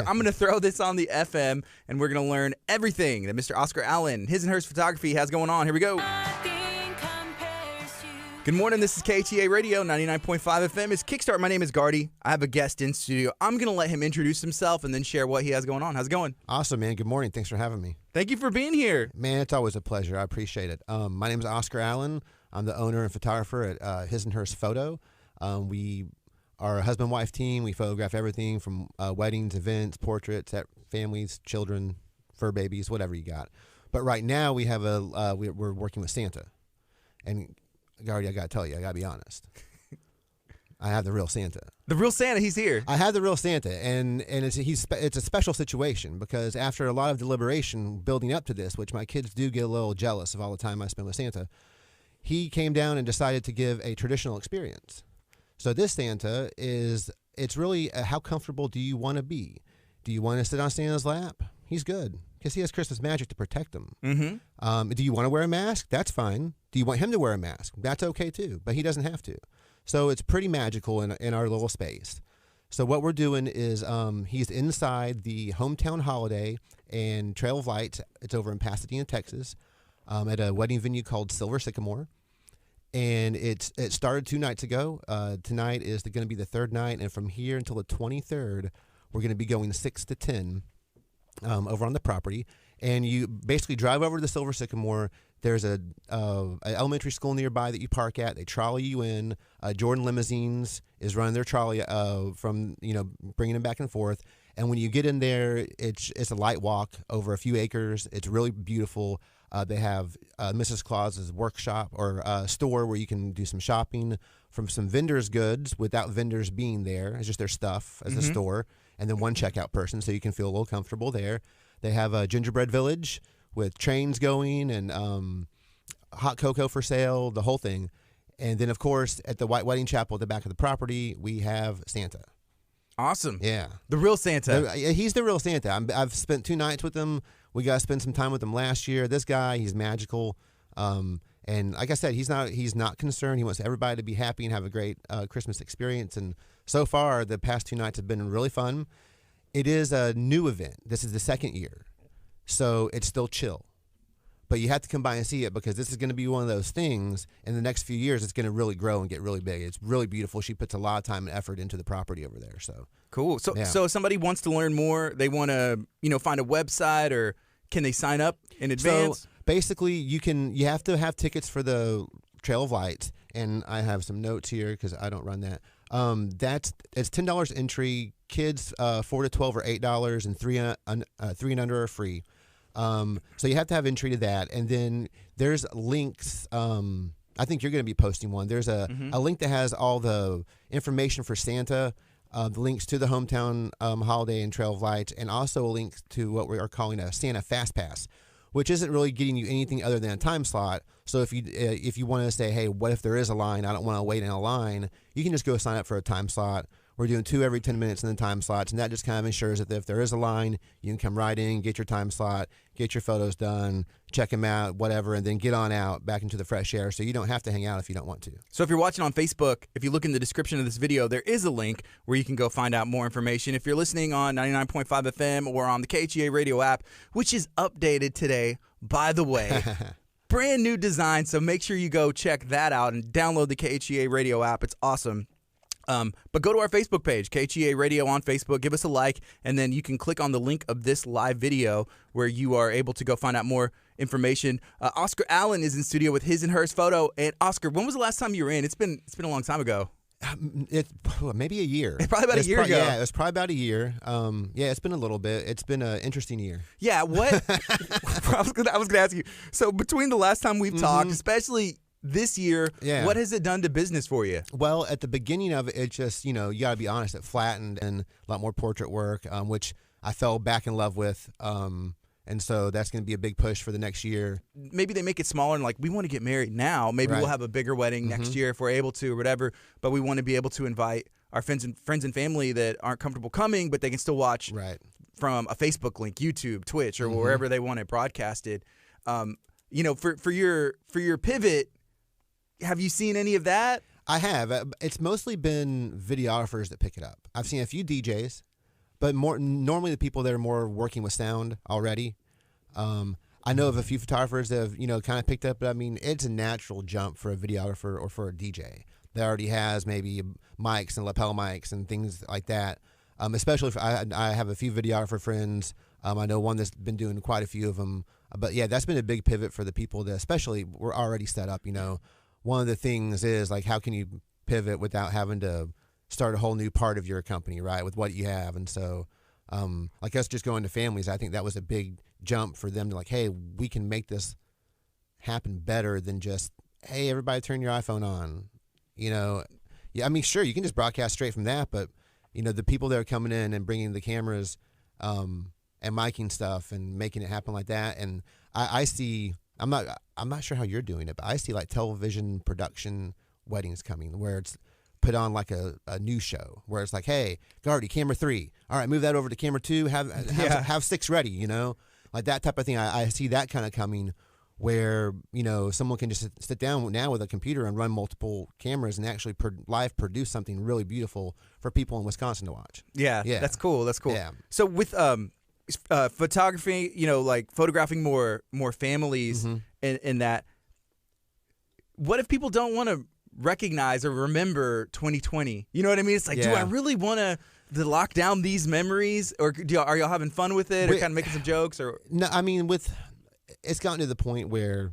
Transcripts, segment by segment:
I'm going to throw this on the FM, and we're going to learn everything that Mr. Oscar Allen, his and hers photography, has going on. Here we go. Good morning. This is KTA Radio, 99.5 FM. It's Kickstart. My name is Gardy. I have a guest in studio. I'm going to let him introduce himself and then share what he has going on. How's it going? Awesome, man. Good morning. Thanks for having me. Thank you for being here. Man, it's always a pleasure. I appreciate it. My name is Oscar Allen. I'm the owner and photographer at His and Hers Photo. We are a husband-wife team. We photograph everything from weddings, events, portraits, at families, children, fur babies, whatever you got. But right now we have we're working with Santa. And Gardy, I got to tell you, I got to be honest. I have the real Santa. The real Santa, he's here. I have the real Santa, and it's a special situation because after a lot of deliberation building up to this, which my kids do get a little jealous of all the time I spend with Santa, he came down and decided to give a traditional experience. So this Santa it's really how comfortable do you want to be? Do you want to sit on Santa's lap? He's good because he has Christmas magic to protect him. Mm-hmm. Do you want to wear a mask? That's fine. Do you want him to wear a mask? That's okay too, but he doesn't have to. So it's pretty magical in our little space. So what we're doing is he's inside the Hometown Holiday and Trail of Lights. It's over in Pasadena, Texas, at a wedding venue called Silver Sycamore. And it started 2 nights ago. Tonight is going to be the third night, and from here until the 23rd, we're going to be going 6 to 10 over on the property. And you basically drive over to the Silver Sycamore. There's an elementary school nearby that you park at. They trolley you in. Jordan Limousines is running their trolley from bringing them back and forth. And when you get in there, it's a light walk over a few acres. It's really beautiful. They have Mrs. Claus's workshop or store where you can do some shopping from some vendors' goods without vendors being there. It's just their stuff as a store, and then one checkout person, so you can feel a little comfortable there. They have a gingerbread village with trains going and hot cocoa for sale, the whole thing. And then, of course, at the White Wedding Chapel at the back of the property, we have Santa. Awesome. Yeah. The real Santa. He's the real Santa. I've spent 2 nights with him. We got to spend some time with him last year. This guy, he's magical. And like I said, he's not concerned. He wants everybody to be happy and have a great Christmas experience. And so far, the past 2 nights have been really fun. It is a new event. This is the second year. So it's still chill. But you have to come by and see it because this is going to be one of those things. In the next few years, it's going to really grow and get really big. It's really beautiful. She puts a lot of time and effort into the property over there. So cool. So if somebody wants to learn more, they want to find a website, or can they sign up in advance? So basically, you have to have tickets for the Trail of Lights, and I have some notes here because I don't run that. It's $10 entry. Kids 4 to 12 are $8, and 3 and under are free. So you have to have entry to that, and then there's links. I think you're going to be posting one. There's a link that has all the information for Santa, the links to the Hometown Holiday and Trail of Lights, and also a link to what we are calling a Santa Fast Pass, which isn't really getting you anything other than a time slot. So if you want to say, hey, what if there is a line? I don't want to wait in a line. You can just go sign up for a time slot. We're doing 2 every 10 minutes in the time slots, and that just kind of ensures that if there is a line, you can come right in, get your time slot, get your photos done, check them out, whatever, and then get on out back into the fresh air so you don't have to hang out if you don't want to. So if you're watching on Facebook, if you look in the description of this video, there is a link where you can go find out more information. If you're listening on 99.5 FM or on the KTA Radio app, which is updated today, by the way. Brand new design, so make sure you go check that out and download the KTA Radio app. It's awesome. But go to our Facebook page, KTA Radio on Facebook, give us a like, and then you can click on the link of this live video where you are able to go find out more information. Oscar Allen is in studio with His and Hers Photo. And Oscar, when was the last time you were in? It's been a long time ago. Maybe a year. It's probably about a year ago. Yeah, it was probably about a year. It's been a little bit. It's been an interesting year. Yeah, what? I was going to ask you. So between the last time we've talked, especially this year, what has it done to business for you? Well, at the beginning of it, just, you got to be honest, it flattened and a lot more portrait work, which I fell back in love with. And so that's going to be a big push for the next year. Maybe they make it smaller and like, we want to get married now. Maybe we'll have a bigger wedding next year if we're able to or whatever. But we want to be able to invite our friends and family that aren't comfortable coming, but they can still watch from a Facebook link, YouTube, Twitch, or wherever they want it broadcasted. For your pivot, have you seen any of that? I have. It's mostly been videographers that pick it up. I've seen a few DJs. but normally the people that are more working with sound already. I know of a few photographers that have, kind of picked up, but I mean, it's a natural jump for a videographer or for a DJ that already has maybe mics and lapel mics and things like that. Especially if I have a few videographer friends. I know one that's been doing quite a few of them. But yeah, that's been a big pivot for the people that especially were already set up. One of the things is like, how can you pivot without having to start a whole new part of your company, right, with what you have? And so, like us just going to families, I think that was a big jump for them to like, hey, we can make this happen better than just, hey, everybody turn your iPhone on. Yeah, I mean, sure, you can just broadcast straight from that, but the people that are coming in and bringing the cameras and micing stuff and making it happen like that, and I see, I'm not sure how you're doing it, but I see like television production weddings coming where it's put on like a news show where it's like, hey, Gardy, camera 3, all right, move that over to camera 2, have 6 ready, like that type of thing. I see that kind of coming where someone can just sit down now with a computer and run multiple cameras and actually live produce something really beautiful for people in Wisconsin to watch. Yeah. That's cool. Yeah. So with photography, like photographing more families in that, what if people don't want to recognize or remember 2020? You know what I mean? It's like, do I really want to lock down these memories, or are y'all having fun with it, or kind of making some jokes? Or no, I mean, it's gotten to the point where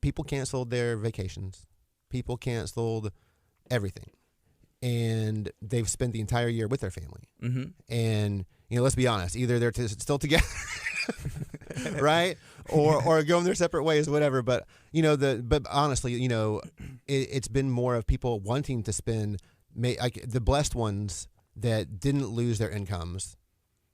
people canceled their vacations, people canceled everything, and they've spent the entire year with their family. And let's be honest, either they're still together, right, or going their separate ways, whatever. But but honestly, it's been more of people wanting to spend, like the blessed ones that didn't lose their incomes,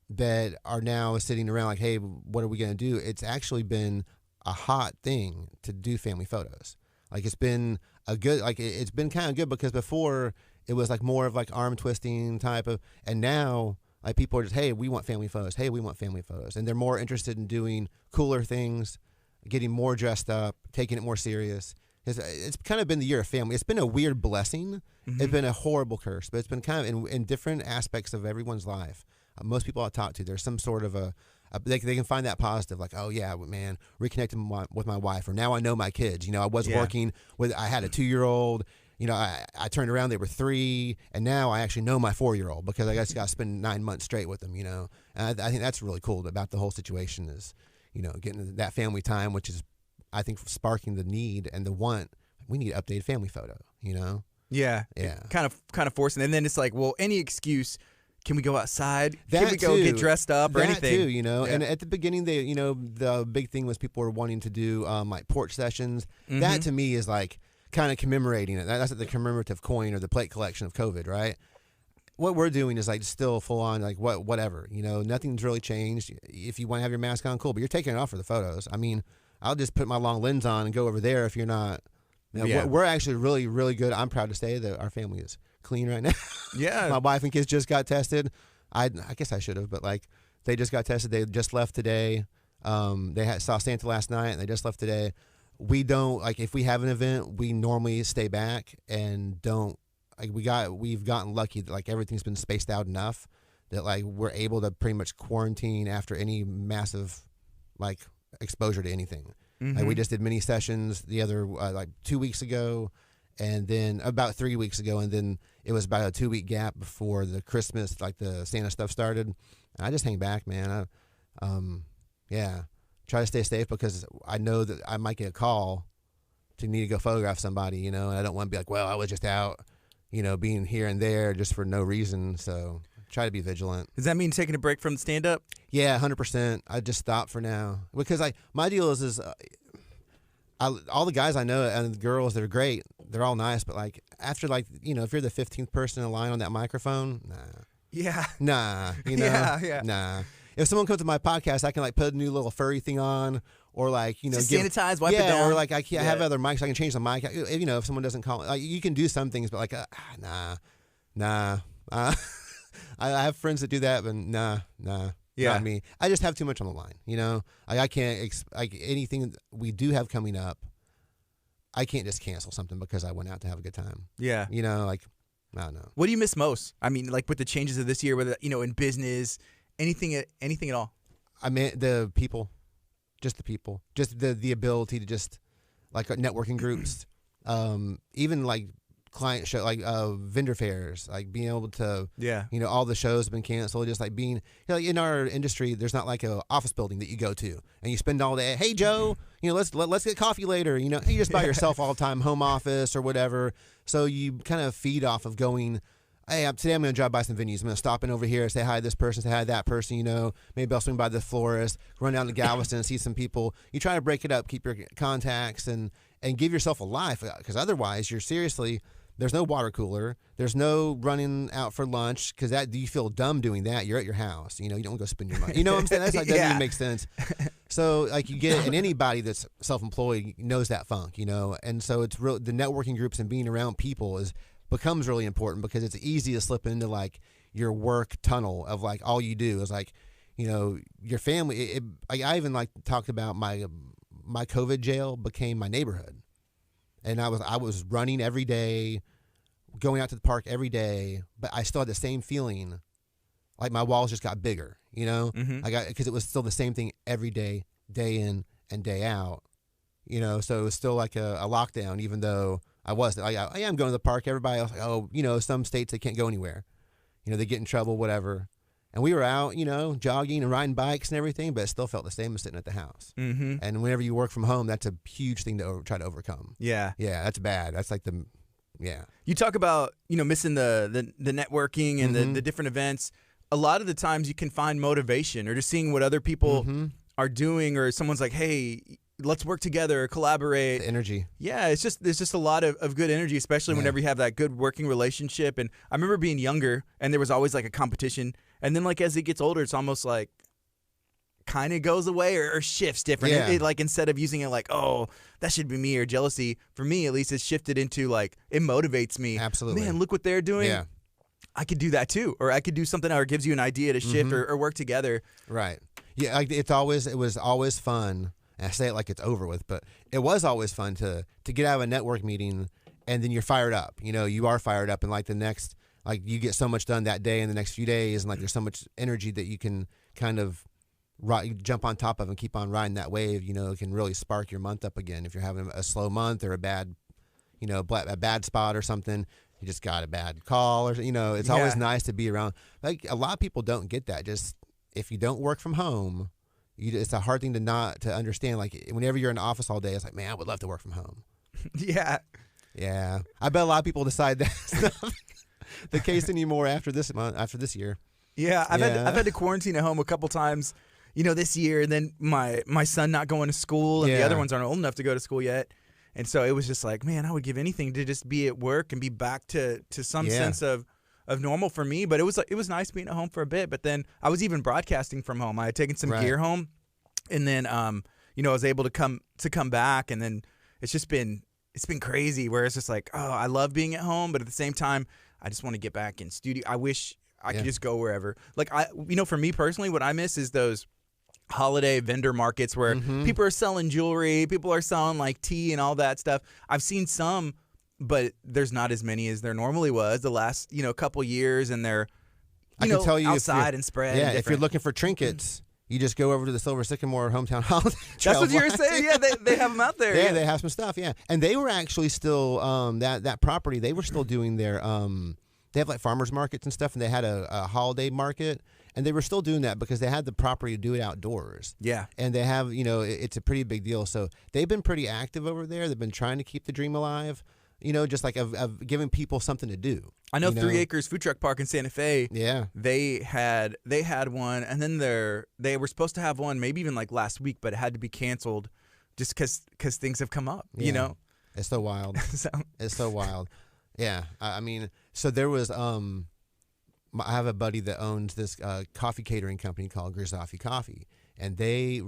that are now sitting around like, hey, what are we going to do? It's actually been a hot thing to do family photos. Like it's been it's been kind of good, because before it was like more of like arm twisting type of, and now like people are just, hey, we want family photos. Hey, we want family photos. And they're more interested in doing cooler things, getting more dressed up, taking it more serious. It's kind of been the year of family. It's been a weird blessing. It's been a horrible curse, but it's been kind of in different aspects of everyone's life. Most people I talk to, there's some sort of they can find that positive, like, oh yeah, man, reconnecting with my wife, or now I know my kids. I was working with, I had a 2-year-old. I turned around, they were 3, and now I actually know my 4-year-old because I just got to spend 9 months straight with them. And I think that's really cool about the whole situation is, getting that family time, which is, I think, sparking the need and the want. We need an updated family photo. Yeah. Kind of forcing, and then it's like, well, any excuse. Can we go outside? Can we go get dressed up or that anything? Too, And at the beginning, the big thing was people were wanting to do like porch sessions. That to me is like kind of commemorating it. That's the commemorative coin or the plate collection of COVID, right? What we're doing is like still full on like whatever. Nothing's really changed. If you want to have your mask on, cool, but you're taking it off for the photos. I mean, I'll just put my long lens on and go over there if you're not. We're actually really, really good. I'm proud to say that our family is clean right now. Yeah. My wife and kids just got tested. I guess I should have, but like they just got tested. They just left today. They saw Santa last night and they just left today. We don't, like, if we have an event, we normally stay back and don't, like, we've gotten lucky that like everything's been spaced out enough that like we're able to pretty much quarantine after any massive like exposure to anything. Like we just did mini sessions the other like 2 weeks ago, and then about 3 weeks ago, and then it was about a 2-week gap before the Christmas, like the Santa stuff started. And I just hang back, man. Try to stay safe because I know that I might get a call to need to go photograph somebody, and I don't want to be like, well, I was just out, being here and there just for no reason. So try to be vigilant. Does that mean taking a break from stand-up? Yeah, 100%. I just stopped for now because my deal is all the guys I know and the girls, they're great. They're all nice, but like after like if you're the 15th person in line on that microphone, nah. Yeah. Nah. Yeah. Nah. If someone comes to my podcast, I can like put a new little furry thing on, or like just sanitize, wipe it down, or like I have other mics. I can change the mic. If someone doesn't call, like you can do some things, but like nah. I have friends that do that, but nah. Yeah. Not me. I just have too much on the line. I can't like anything we do have coming up. I can't just cancel something because I went out to have a good time. Yeah. Like I don't know. What do you miss most? I mean, like with the changes of this year, whether in business, anything at all. I mean, the people, just the ability to just like networking groups, even like client show, like vendor fairs, like being able to, all the shows have been canceled. Just like being, in our industry, there's not like a office building that you go to and you spend all day. Hey Joe, let's get coffee later. You just by yourself all the time, home office or whatever. So you kind of feed off of going. Hey, today I'm going to drive by some venues. I'm going to stop in over here, say hi to this person, say hi to that person, Maybe I'll swing by the florist, run down to Galveston and see some people. You try to break it up, keep your contacts, and give yourself a life. Because otherwise, there's no water cooler. There's no running out for lunch because you feel dumb doing that. You're at your house. You don't go spend your money. You know what I'm saying? That's like, that doesn't even make sense. So like you get, and anybody that's self-employed knows that funk, And so it's real. The networking groups and being around people becomes really important because it's easy to slip into like your work tunnel of like all you do is like, your family. I even like talked about my COVID jail became my neighborhood, and I was running every day, going out to the park every day, but I still had the same feeling, like my walls just got bigger, because it was still the same thing every day, day in and day out, So it was still like a lockdown, even though. I wasn't. I am going to the park. Everybody else, some states they can't go anywhere. They get in trouble, whatever. And we were out, jogging and riding bikes and everything, but it still felt the same as sitting at the house. Mm-hmm. And whenever you work from home, that's a huge thing to try to overcome. Yeah. Yeah, that's bad. That's like You talk about, missing the networking and the different events. A lot of the times you can find motivation or just seeing what other people are doing, or someone's like, hey, let's work together, collaborate. The energy. Yeah, there's just a lot of good energy, especially whenever you have that good working relationship. And I remember being younger, and there was always like a competition. And then like as it gets older, it's almost like kind of goes away or shifts different. Yeah. It, like instead of using it like, oh, that should be me or jealousy, for me at least it's shifted into like it motivates me. Absolutely. Man, look what they're doing. Yeah. I could do that too, or I could do something or gives you an idea to shift or work together. Right. Yeah, like it was always fun. And I say it like it's over with, but it was always fun to get out of a network meeting and then you're fired up. You are fired up, and like the next, like you get so much done that day and the next few days, and like there's so much energy that you can kind of jump on top of and keep on riding that wave. It can really spark your month up again. If you're having a slow month or a bad, a bad spot or something, you just got a bad call or it's always nice to be around. Like a lot of people don't get that. Just if you don't work from home. It's a hard thing to understand. Like whenever you're in the office all day, it's like, man, I would love to work from home. Yeah. I bet a lot of people decide that's not the case anymore after this year. Yeah, I've had to quarantine at home a couple times, this year. And then my son not going to school, and the other ones aren't old enough to go to school yet. And so it was just like, man, I would give anything to just be at work and be back to some sense of normal for me. But it was nice being at home for a bit. But then I was even broadcasting from home. I had taken some gear home, and then I was able to come back, and then it's been crazy where it's just like, oh, I love being at home, but at the same time I just want to get back in studio. I wish I could just go wherever. Like for me personally, what I miss is those holiday vendor markets where people are selling jewelry, people are selling like tea and all that stuff. I've seen some, but there's not as many as there normally was the last, couple years, and they're, I can tell you outside and spread. Yeah, if you're looking for trinkets, you just go over to the Silver Sycamore hometown holiday. That's what you were saying. Yeah, they have them out there. Yeah, they have some stuff. Yeah, and they were actually still that property. They were still doing their they have like farmers markets and stuff, and they had a holiday market, and they were still doing that because they had the property to do it outdoors. Yeah, and they have it's a pretty big deal. So they've been pretty active over there. They've been trying to keep the dream alive. Just like of giving people something to do. I know 3 Acres Food Truck Park in Santa Fe. Yeah, they had one, and then they were supposed to have one maybe even like last week, but it had to be canceled just because things have come up. It's so wild. It's so wild. Yeah, I mean, so there was I have a buddy that owns this coffee catering company called Grizzoffi Coffee, and they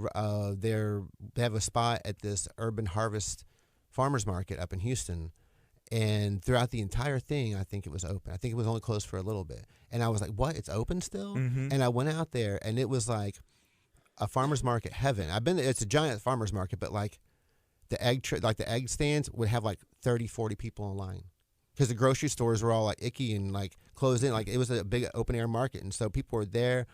have a spot at this Urban Harvest farmers market up in Houston. And throughout the entire thing, I think it was open. I think it was only closed for a little bit. And I was like, what? It's open still? Mm-hmm. And I went out there, and it was like a farmer's market heaven. I've been there. It's a giant farmer's market, but like the egg stands would have like 30, 40 people in line. because the grocery stores were all like icky and like closed in. Like it was a big open air market, and so people were there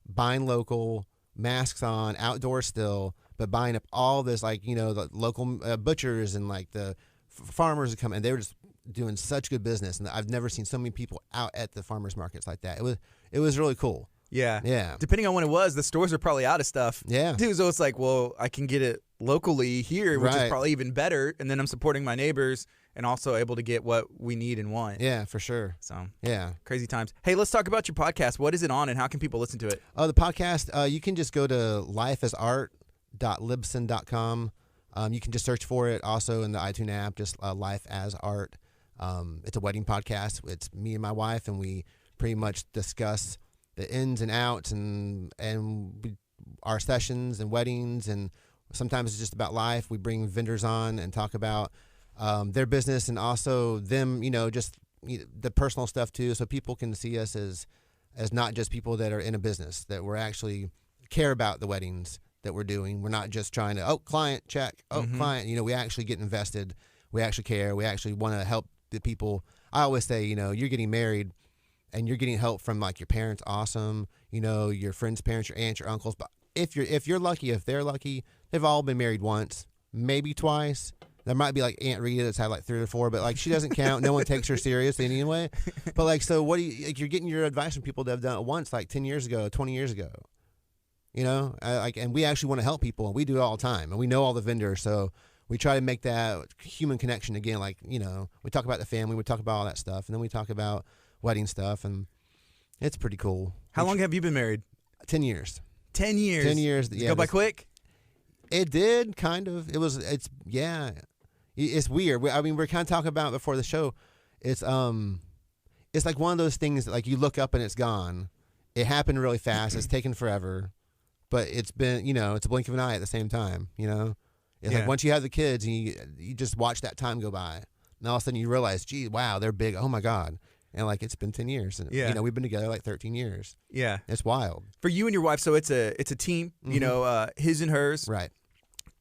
buying local, masks on, outdoors still, but buying up all this like the local butchers and like the farmers would come, and they were just doing such good business. And I've never seen so many people out at the farmers markets like that. It was really cool. Yeah. Yeah. Depending on when it was, the stores are probably out of stuff. Yeah. Dude, so it's like, well, I can get it locally here, which is probably even better. And then I'm supporting my neighbors and also able to get what we need and want. Yeah, for sure. So, yeah. Crazy times. Hey, let's talk about your podcast. What is it on and how can people listen to it? Oh, the podcast, you can just go to lifeasart.libsyn.com. You can just search for it also in the iTunes app, just Life as Art. It's a wedding podcast. It's me and my wife, and we pretty much discuss the ins and outs and our sessions and weddings, and sometimes it's just about life. We bring vendors on and talk about their business and also them, just the personal stuff too, so people can see us as not just people that are in a business, that we're actually care about the weddings that we're doing. We're not just trying to, client, check, client. We actually get invested. We actually care. We actually want to help the people. I always say, you're getting married and you're getting help from like your parents, awesome. Your friends' parents, your aunts, your uncles. But if you're lucky, if they're lucky, they've all been married once, maybe twice. There might be like Aunt Rita that's had like 3 or 4, but like she doesn't count. No one takes her seriously anyway. But like, so what do you like? You're getting your advice from people that have done it once, like 10 years ago, 20 years ago. And we actually want to help people, and we do it all the time, and we know all the vendors, so we try to make that human connection again. Like, we talk about the family, we talk about all that stuff, and then we talk about wedding stuff, and it's pretty cool. How long have you been married? 10 years. 10 years. 10 years. Did it go by quick? It did, kind of. It's weird. We're kind of talking about before the show. It's like one of those things that, like, you look up and it's gone. It happened really fast. It's taken forever. But it's been, it's a blink of an eye at the same time, It's like once you have the kids and you just watch that time go by. And all of a sudden you realize, gee, wow, they're big. Oh, my God. And, like, it's been 10 years. And, we've been together, like, 13 years. Yeah. It's wild. For you and your wife, so it's a team, his and hers. Right.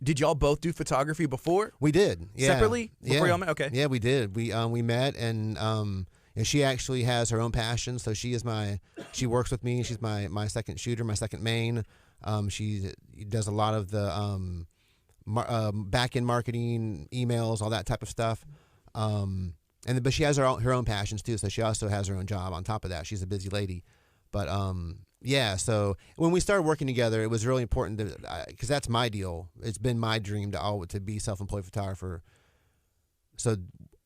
Did y'all both do photography before? We did. Yeah. Separately? Before y'all met? Okay. Yeah, we did. We met, and she actually has her own passion. So she works with me. She's my second shooter, my second main. She does a lot of the back-end marketing, emails, all that type of stuff. But she has her own passions too, so she also has her own job on top of that. She's a busy lady. But so when we started working together, it was really important because that's my deal. It's been my dream to be self-employed photographer. So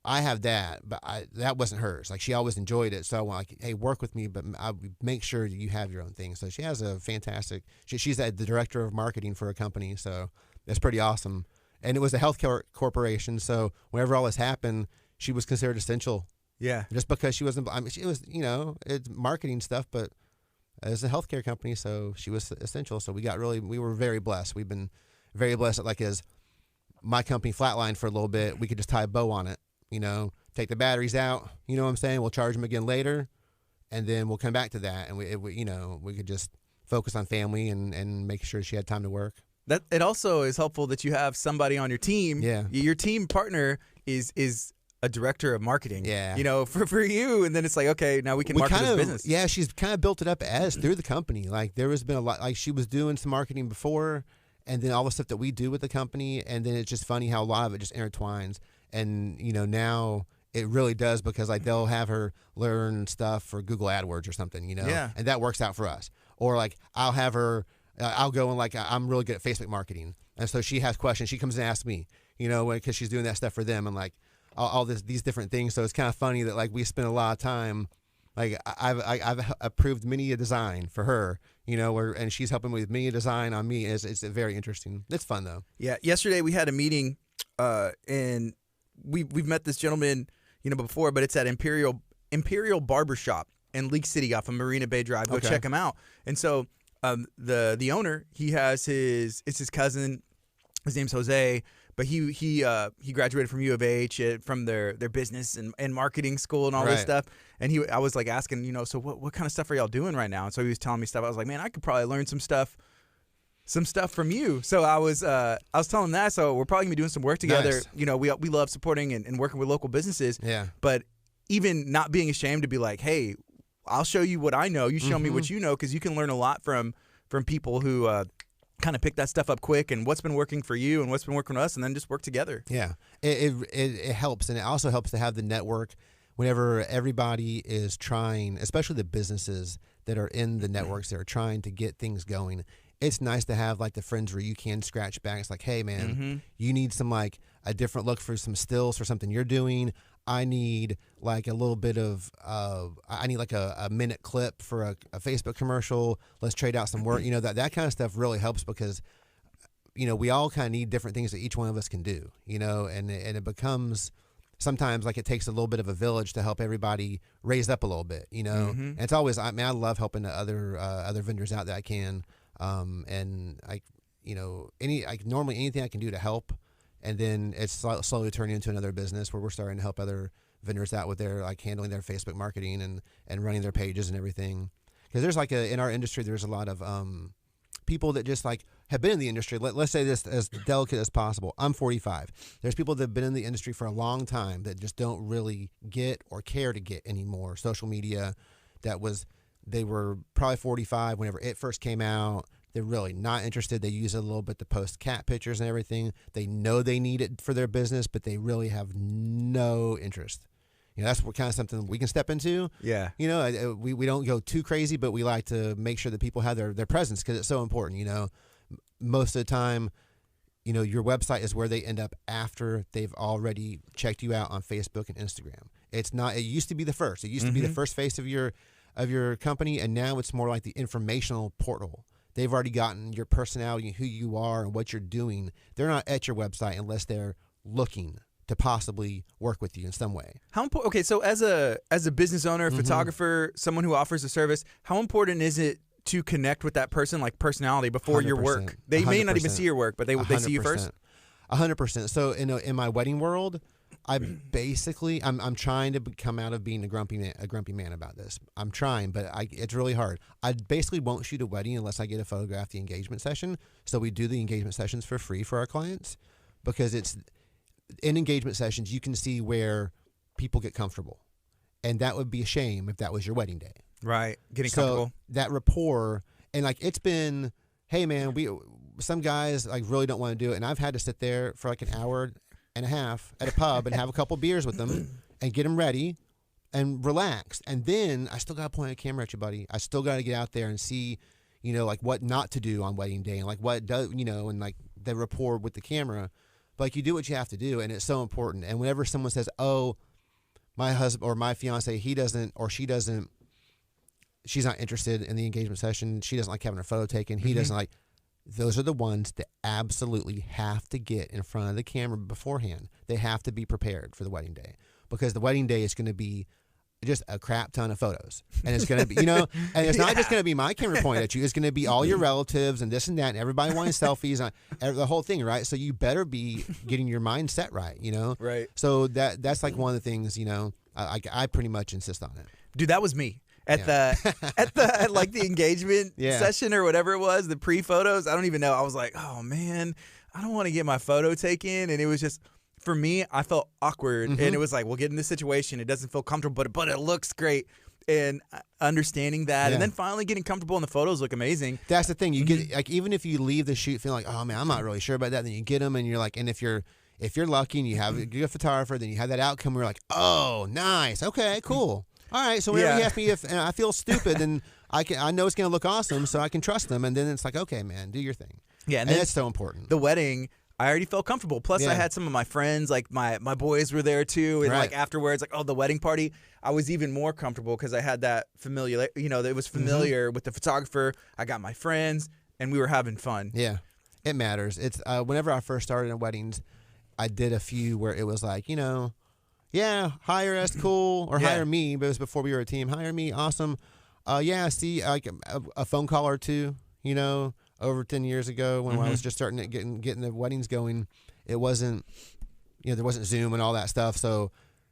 I have that, but that wasn't hers. Like, she always enjoyed it. So I want, like, hey, work with me, but I make sure that you have your own thing. So she has a fantastic. She's the director of marketing for a company, so that's pretty awesome. And it was a healthcare corporation, so whenever all this happened, she was considered essential. Yeah. Just because she wasn't. She was, it's marketing stuff, but as a healthcare company, so she was essential. So we were very blessed. We've been very blessed. Like, as my company flatlined for a little bit, we could just tie a bow on it. Take the batteries out, you know what I'm saying? We'll charge them again later, and then we'll come back to that. And we could just focus on family and make sure she had time to work. That it also is helpful that you have somebody on your team. Yeah. Your team partner is a director of marketing. Yeah. For you, and then it's like, okay, now we can market this business. Yeah, she's kind of built it up through the company. Like, there has been a lot, like, she was doing some marketing before, and then all the stuff that we do with the company, and then it's just funny how a lot of it just intertwines. And, now it really does, because, like, they'll have her learn stuff for Google AdWords or something, Yeah. And that works out for us. Or, like, I'll have her, I'll go and, like, I'm really good at Facebook marketing. And so she has questions. She comes and asks me, because she's doing that stuff for them, and, like, all these different things. So it's kind of funny that, like, we spend a lot of time, like, I've approved many a design for her, and she's helping with many a design on me. It's very interesting. It's fun, though. Yeah. Yesterday we had a meeting, and we've met this gentleman, before, but it's at Imperial Barbershop in League City off of Marina Bay Drive. Go check him out. And so the owner, it's his cousin. His name's Jose, but he graduated from U of H from their business and marketing school and all this stuff. And I was like asking, so what kind of stuff are y'all doing right now? And so he was telling me stuff. I was like, man, I could probably learn some stuff from you. So I was telling him that. So we're probably gonna be doing some work together. Nice. We love supporting and working with local businesses. Yeah. But even not being ashamed to be like, hey, I'll show you what I know. You show me what you know, because you can learn a lot from people who kind of pick that stuff up quick and what's been working for you and what's been working for us, and then just work together. Yeah, it helps, and it also helps to have the network whenever everybody is trying, especially the businesses that are in the networks that are trying to get things going. It's nice to have like the friends where you can scratch back. It's like, hey man, you need some like a different look for some stills for something you're doing. I need like a little bit of, I need like a minute clip for a Facebook commercial. Let's trade out some work. You know, that kind of stuff really helps because, you know, we all kind of need different things that each one of us can do, you know, and it becomes sometimes like it takes a little bit of a village to help everybody raise up a little bit, you know, and it's always, I mean, I love helping the other vendors out that I can. And you know, normally anything I can do to help. And then it's slowly turning into another business where we're starting to help other vendors out with their like handling their Facebook marketing and running their pages and everything. Because there's like in our industry, there's a lot of people that just like have been in the industry. Let's say this as delicate as possible. I'm 45. There's people that have been in the industry for a long time that just don't really get or care to get anymore. Social media, they were probably 45 whenever it first came out. They're really not interested. They use it a little bit to post cat pictures and everything. They know they need it for their business, but they really have no interest. You know, that's kind of something we can step into. Yeah. You know, we don't go too crazy, but we like to make sure that people have their presence because it's so important. You know, most of the time, you know, your website is where they end up after they've already checked you out on Facebook and Instagram. It's not. It used to be the first. It used to be the first face of your company, and now it's more like the informational portal. They've already gotten your personality, who you are, and what you're doing. They're not at your website unless they're looking to possibly work with you in some way. How important? Okay, so as a business owner, photographer, someone who offers a service, how important is it to connect with that person, like personality, before your work? They may not even see your work, but they see you first. 100%. So in my wedding world, I'm trying to come out of being a grumpy man about this. I'm trying, but it's really hard. I basically won't shoot a wedding unless I get to photograph the engagement session. So we do the engagement sessions for free for our clients because it's in engagement sessions you can see where people get comfortable, and that would be a shame if that was your wedding day. Right, getting comfortable. That rapport, and like it's been, hey man, some guys like really don't want to do it, and I've had to sit there for like an hour and a half at a pub and have a couple beers with them and get them ready and relax. And then I still got to point a camera at you, buddy. I still got to get out there and see, you know, like what not to do on wedding day and like what does, you know, and like the rapport with the camera. But like you do what you have to do, and it's so important. And whenever someone says, oh, my husband or my fiance, he doesn't or she doesn't, she's not interested in the engagement session. She doesn't like having her photo taken. He doesn't like. Those are the ones that absolutely have to get in front of the camera beforehand. They have to be prepared for the wedding day because the wedding day is going to be just a crap ton of photos. And it's going to be, you know, and it's not just going to be my camera pointed at you. It's going to be all your relatives and this and that and everybody wanting selfies and the whole thing, right? So you better be getting your mindset right, you know? Right. So that's like one of the things, you know, I pretty much insist on it. Dude, that was me. At like the engagement session or whatever it was, the pre-photos, I don't even know. I was like, oh man, I don't want to get my photo taken. And it was just, for me, I felt awkward. And it was like, we'll get in this situation. It doesn't feel comfortable, but it looks great. And understanding that, and then finally getting comfortable, and the photos look amazing. That's the thing. You get like, even if you leave the shoot feeling like, oh man, I'm not really sure about that, then you get them and you're like, and if you're lucky and you have a good photographer, then you have that outcome where you're like, oh, nice. Okay, cool. All right, so whenever he asks me if I feel stupid, then I know it's going to look awesome, so I can trust them. And then it's like, okay, man, do your thing. Yeah, and that's so important. The wedding, I already felt comfortable. Plus, I had some of my friends, like my boys were there too, and like afterwards, like the wedding party, I was even more comfortable because I had that familiar, you know, it was familiar with the photographer. I got my friends, and we were having fun. Yeah, it matters. It's whenever I first started in weddings, I did a few where it was like, you know. Yeah, hire us, cool, or hire me. But it was before we were a team. Hire me, awesome. See, like a phone call or two. You know, over 10 years ago when I was just starting to getting the weddings going, it wasn't, you know, there wasn't Zoom and all that stuff. So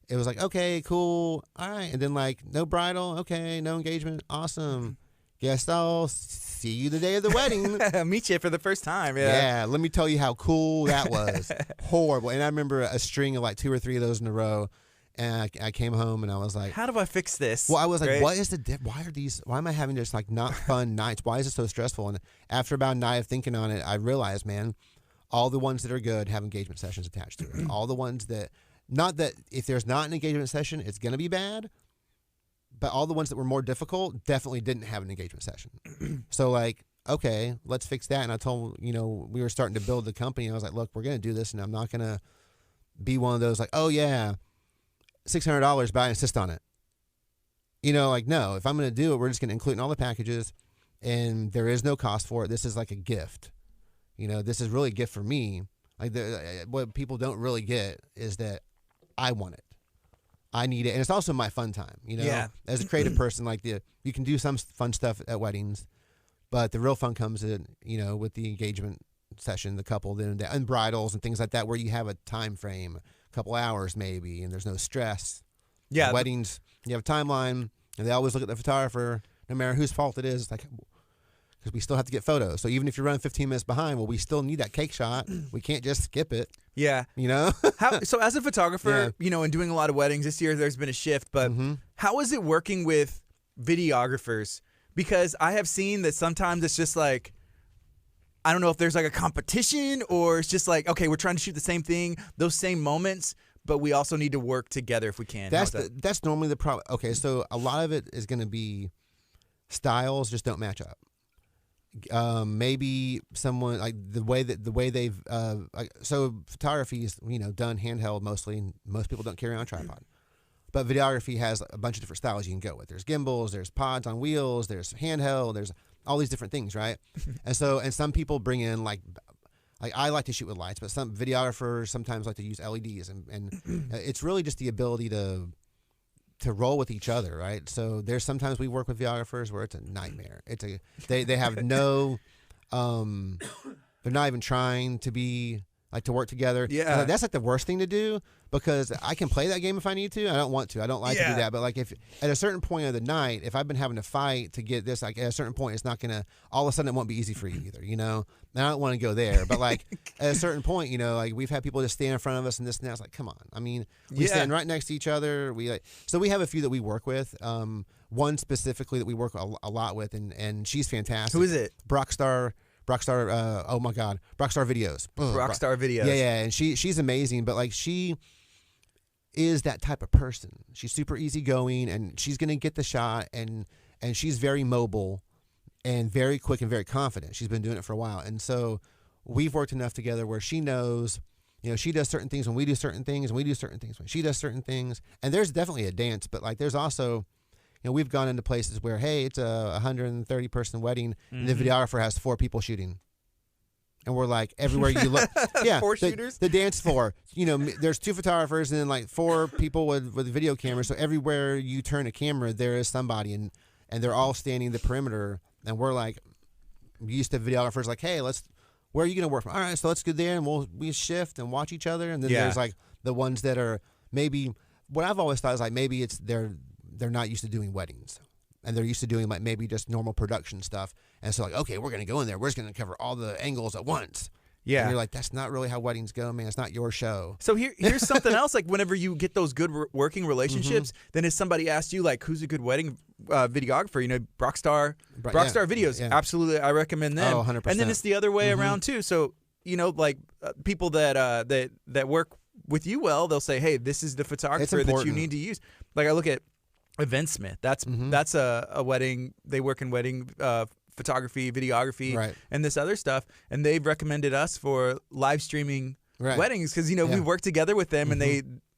it was like, okay, cool, all right, and then like no bridal, okay, no engagement, awesome. Guess I'll see you the day of the wedding. Meet you for the first time. Yeah, let me tell you how cool that was. Horrible. And I remember a string of like 2 or 3 of those in a row. And I came home and I was like, how do I fix this? well, I was like, right? what is why am I having just like not fun nights? Why is it so stressful? And after about a night of thinking on it, I realized, man, all the ones that are good have engagement sessions attached to it. All the ones that, not that if there's not an engagement session, it's going to be bad, but all the ones that were more difficult definitely didn't have an engagement session. So like, okay, let's fix that. And I told, we were starting to build the company. And I was like, look, we're going to do this, and I'm not going to be one of those like, oh yeah, $600, but I insist on it. Like, no, if I'm going to do it, we're just going to include in all the packages, and there is no cost for it. This is like a gift. This is really a gift for me. Like what people don't really get is that I want it. I need it. And it's also my fun time, Yeah. As a creative person, like you can do some fun stuff at weddings, but the real fun comes in, with the engagement session, the couple, and bridals and things like that, where you have a time frame, a couple hours maybe, and there's no stress. Yeah. Weddings, you have a timeline, and they always look at the photographer, no matter whose fault it is. It's like, because we still have to get photos. So even if you're running 15 minutes behind, well, we still need that cake shot. We can't just skip it. Yeah. So as a photographer, and doing a lot of weddings this year, there's been a shift, but how is it working with videographers? Because I have seen that sometimes it's just like, I don't know if there's like a competition, or it's just like, okay, we're trying to shoot the same thing, those same moments, but we also need to work together if we can. That's normally the problem. Okay, so a lot of it is going to be styles just don't match up. Maybe someone like the way they've so photography is done handheld mostly. Most people don't carry on a tripod, but videography has a bunch of different styles you can go with. There's gimbals, there's pods on wheels, there's handheld, there's all these different things, right? And some people bring in like I like to shoot with lights, but some videographers sometimes like to use LEDs, and it's really just the ability to roll with each other, right? So there's sometimes we work with videographers where it's a nightmare. They have no, they're not even trying to be like to work together. Yeah, that's like the worst thing to do, because I can play that game if I need to. I don't want to. I don't like to do that. But like if at a certain point of the night, if I've been having to fight to get this, like at a certain point, it's not gonna. All of a sudden, it won't be easy for you either. And I don't want to go there. But like at a certain point, like we've had people just stand in front of us and this and that. It's like, come on. I mean, we stand right next to each other. So we have a few that we work with. One specifically that we work a lot with, and she's fantastic. Who is it? Rockstar, oh my God, Rockstar Videos. Rockstar Videos. Yeah, and she's amazing, but like she is that type of person. She's super easygoing, and she's gonna get the shot, and she's very mobile, and very quick and very confident. She's been doing it for a while, and so we've worked enough together where she knows, she does certain things when we do certain things, and we do certain things when she does certain things, and there's definitely a dance, but like there's also. We've gone into places where, hey, it's a 130-person wedding, and the videographer has 4 people shooting. And we're like, everywhere you look. Yeah, 4 shooters? The dance floor. There's 2 photographers and then like 4 people with video cameras. So everywhere you turn a camera, there is somebody, and they're all standing the perimeter. And we're like, we used to have videographers like, hey, where are you going to work from? All right, so let's go there, and we shift and watch each other. And then there's like the ones that are maybe, what I've always thought is like maybe it's they're not used to doing weddings, and they're used to doing like maybe just normal production stuff. And so like, okay, we're going to go in there. We're just going to cover all the angles at once. Yeah. And you're like, that's not really how weddings go, man. It's not your show. So here's something else. Like whenever you get those good working relationships, then if somebody asks you like, who's a good wedding videographer, Rockstar Videos. Yeah. Absolutely. I recommend them. Oh, 100%. And then it's the other way around too. So, like people that work with you well, they'll say, hey, this is the photographer that you need to use. Like I look at Eventsmith. That's a wedding. They work in wedding photography, videography, and this other stuff. And they've recommended us for live streaming weddings because we've worked together with them, and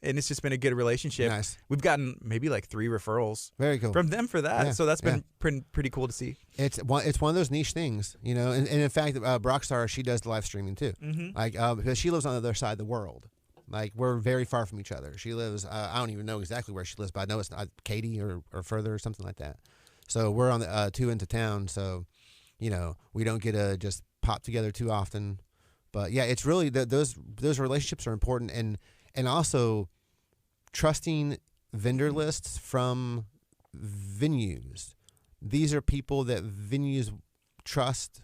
it's just been a good relationship. Nice. We've gotten maybe like 3 referrals. Very cool. From them for that. Yeah. So that's been pretty cool to see. It's one of those niche things, and in fact, Brockstar, she does the live streaming too. Like because she lives on the other side of the world. Like, we're very far from each other. She lives, I don't even know exactly where she lives, but I know it's not Katy or further or something like that. So we're on the 2 into town, so, we don't get to just pop together too often. But, yeah, it's really, those relationships are important. And also trusting vendor lists from venues. These are people that venues trust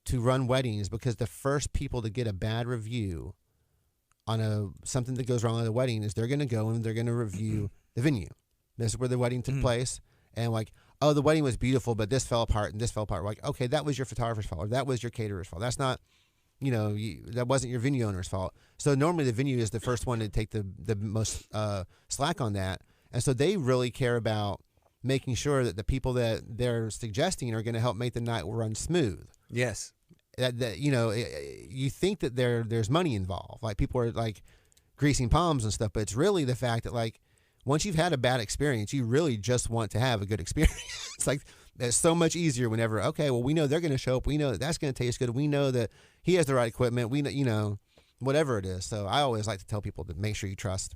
to run weddings, because the first people to get a bad review something that goes wrong at a wedding is they're going to go and they're going to review the venue. This is where the wedding took place, and like, oh, the wedding was beautiful, but this fell apart and this fell apart. We're like, okay, that was your photographer's fault, or that was your caterer's fault. That's not, that wasn't your venue owner's fault. So normally the venue is the first one to take the most slack on that, and so they really care about making sure that the people that they're suggesting are going to help make the night run smooth. Yes. That you think that there's money involved, like people are like greasing palms and stuff, but it's really the fact that like once you've had a bad experience, you really just want to have a good experience. It's like it's so much easier whenever, okay, well, we know they're going to show up, we know that's going to taste good, we know that he has the right equipment, we know, whatever it is. So I always like to tell people to make sure you trust.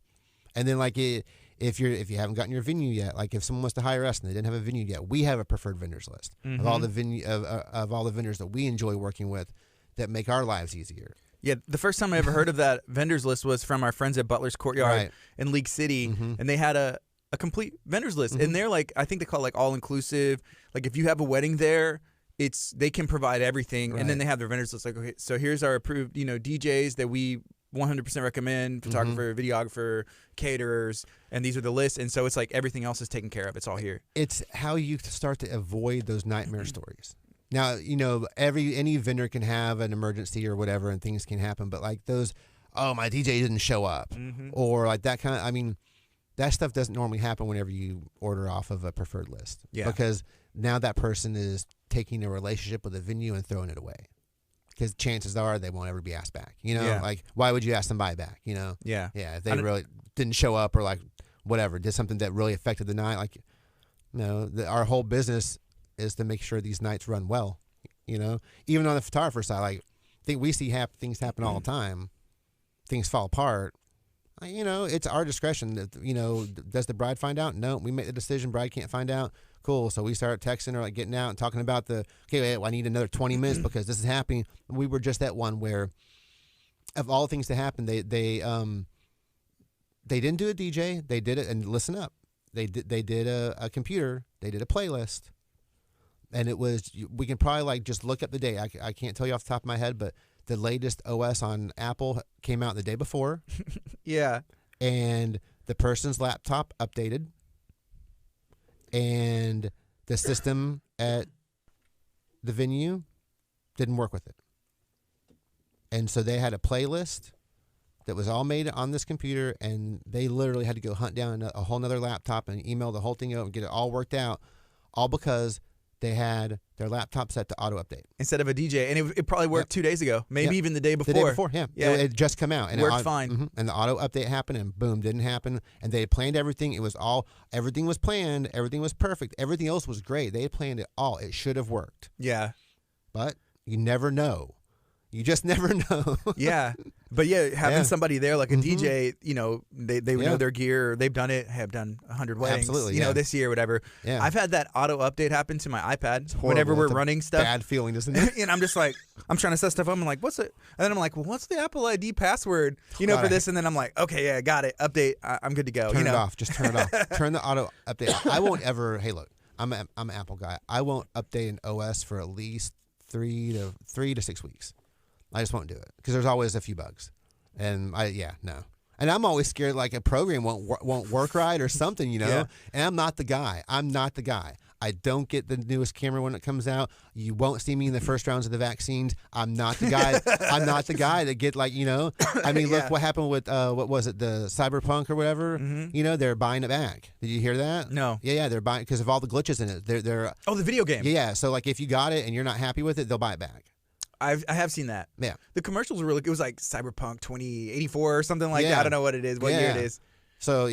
And then like if you haven't gotten your venue yet, like if someone wants to hire us and they didn't have a venue yet, we have a preferred vendors list of all the of all the vendors that we enjoy working with that make our lives easier. Yeah, the first time I ever heard of that vendors list was from our friends at Butler's Courtyard in League City, and they had a complete vendors list, and they're like, I think they call it like all inclusive. Like if you have a wedding there, they can provide everything, and then they have their vendors list. Like, okay, so here's our approved DJs that we 100% recommend, photographer, videographer, caterers, and these are the lists. And so it's like everything else is taken care of. It's all here. It's how you start to avoid those nightmare stories. Now, any vendor can have an emergency or whatever, and things can happen. But like those, oh, my DJ didn't show up, or like that kind of, that stuff doesn't normally happen whenever you order off of a preferred list. Yeah. Because now that person is taking a relationship with a venue and throwing it away. Because chances are they won't ever be asked back. Like, why would you ask somebody back? Yeah. Yeah, if they really didn't show up or like whatever, did something that really affected the night. Like, our whole business is to make sure these nights run well. Even on the photographer side, like, I think we see things happen all the time. Things fall apart. It's our discretion. That, does the bride find out? No, we make the decision. Bride can't find out. Cool. So we start texting or like getting out and talking about I need another 20 minutes because this is happening. We were just at one where, of all things to happen, they didn't do a DJ. They did it, and listen up. They did a computer. They did a playlist, and it was, we can probably like just look up the day. I can't tell you off the top of my head, but the latest OS on Apple came out the day before. Yeah. And the person's laptop updated. And the system at the venue didn't work with it. And so they had a playlist that was all made on this computer, and they literally had to go hunt down a whole nother laptop and email the whole thing out and get it all worked out, all because they had their laptop set to auto update instead of a DJ, and it probably worked 2 days ago, maybe even the day before. The day before, yeah. It had just come out, and worked fine. And the auto update happened, and boom, didn't happen. And they had planned everything. Everything was planned. Everything was perfect. Everything else was great. They had planned it all. It should have worked. Yeah, but you never know. You just never know. Yeah. But having somebody there like a DJ, they know their gear. They've done it. Have done 100 weddings. Absolutely. This year, whatever. Yeah. I've had that auto update happen to my iPad whenever we're running stuff. Bad feeling, isn't it? And I'm just like, I'm trying to set stuff up. I'm like, what's it? And then I'm like, well, what's the Apple ID password? For this. And then I'm like, okay, yeah, got it. Update. I'm good to go. Turn it off. Just turn it off. Turn the auto update off. I won't ever. Hey, look, I'm an Apple guy. I won't update an OS for at least 3 to 6 weeks. I just won't do it because there's always a few bugs, and no. And I'm always scared like a program won't work right or something, Yeah. And I'm not the guy. I don't get the newest camera when it comes out. You won't see me in the first rounds of the vaccines. I'm not the guy. I'm not the guy that get like look what happened with what was it, the Cyberpunk or whatever. They're buying it back. Did you hear that? No. Yeah, they're buying because of all the glitches in it. They're the video game. Yeah, so like if you got it and you're not happy with it, they'll buy it back. I have seen that. Yeah. The commercials were it was like Cyberpunk 2084 or something like that. I don't know what it is, what year it is. So,